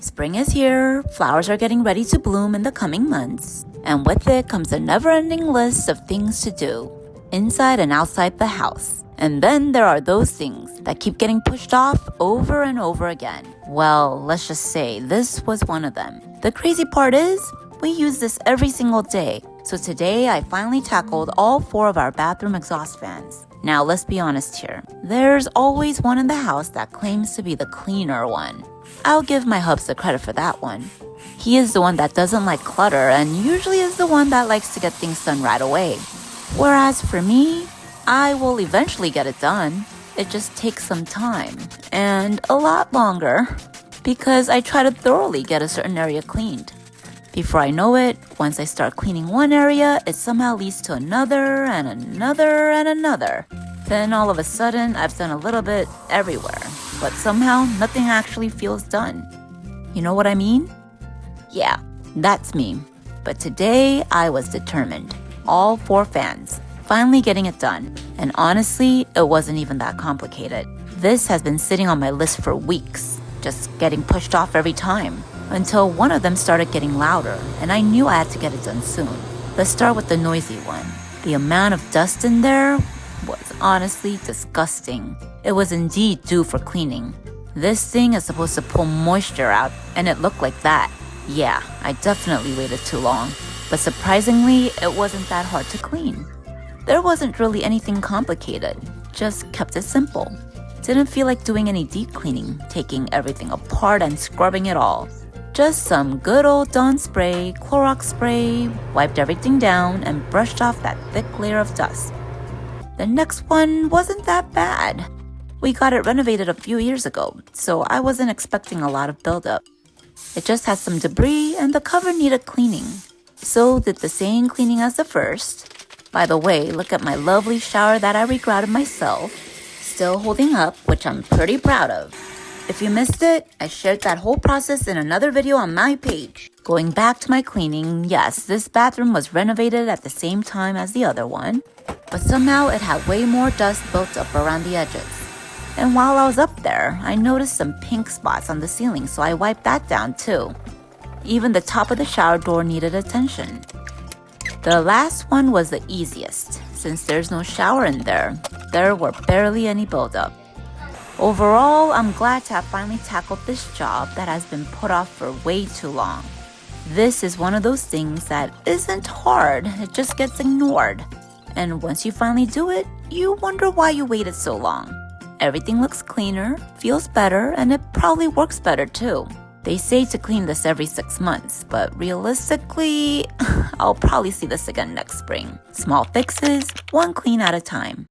Spring is here, flowers are getting ready to bloom in the coming months, and with it comes a never-ending list of things to do, inside and outside the house. And then there are those things that keep getting pushed off over and over again. Well, let's just say this was one of them. The crazy part is, we use this every single day. So today I finally tackled all 4 of our bathroom exhaust fans. Now let's be honest here. There's always one in the house that claims to be the cleaner one. I'll give my hubs the credit for that one. He is the one that doesn't like clutter and usually is the one that likes to get things done right away. Whereas for me, I will eventually get it done. It just takes some time and a lot longer because I try to thoroughly get a certain area cleaned. Before I know it, once I start cleaning one area, it somehow leads to another and another and another. Then all of a sudden, I've done a little bit everywhere, but somehow nothing actually feels done. You know what I mean? Yeah, that's me. But today, I was determined. All 4 fans. Finally getting it done. And honestly, it wasn't even that complicated. This has been sitting on my list for weeks, just getting pushed off every time. Until one of them started getting louder, and I knew I had to get it done soon. Let's start with the noisy one. The amount of dust in there was honestly disgusting. It was indeed due for cleaning. This thing is supposed to pull moisture out, and it looked like that. Yeah, I definitely waited too long. But surprisingly, it wasn't that hard to clean. There wasn't really anything complicated, just kept it simple. Didn't feel like doing any deep cleaning, taking everything apart and scrubbing it all. Just some good old Dawn spray, Clorox spray, wiped everything down and brushed off that thick layer of dust. The next one wasn't that bad. We got it renovated a few years ago, so I wasn't expecting a lot of buildup. It just had some debris and the cover needed cleaning. So did the same cleaning as the first. By the way, look at my lovely shower that I regrouted myself. Still holding up, which I'm pretty proud of. If you missed it, I shared that whole process in another video on my page. Going back to my cleaning, yes, this bathroom was renovated at the same time as the other one, but somehow it had way more dust built up around the edges. And while I was up there, I noticed some pink spots on the ceiling, so I wiped that down too. Even the top of the shower door needed attention. The last one was the easiest. Since there's no shower in there, there were barely any buildup. Overall, I'm glad to have finally tackled this job that has been put off for way too long. This is one of those things that isn't hard, it just gets ignored. And once you finally do it, you wonder why you waited so long. Everything looks cleaner, feels better, and it probably works better too. They say to clean this every 6 months, but realistically, I'll probably see this again next spring. Small fixes, one clean at a time.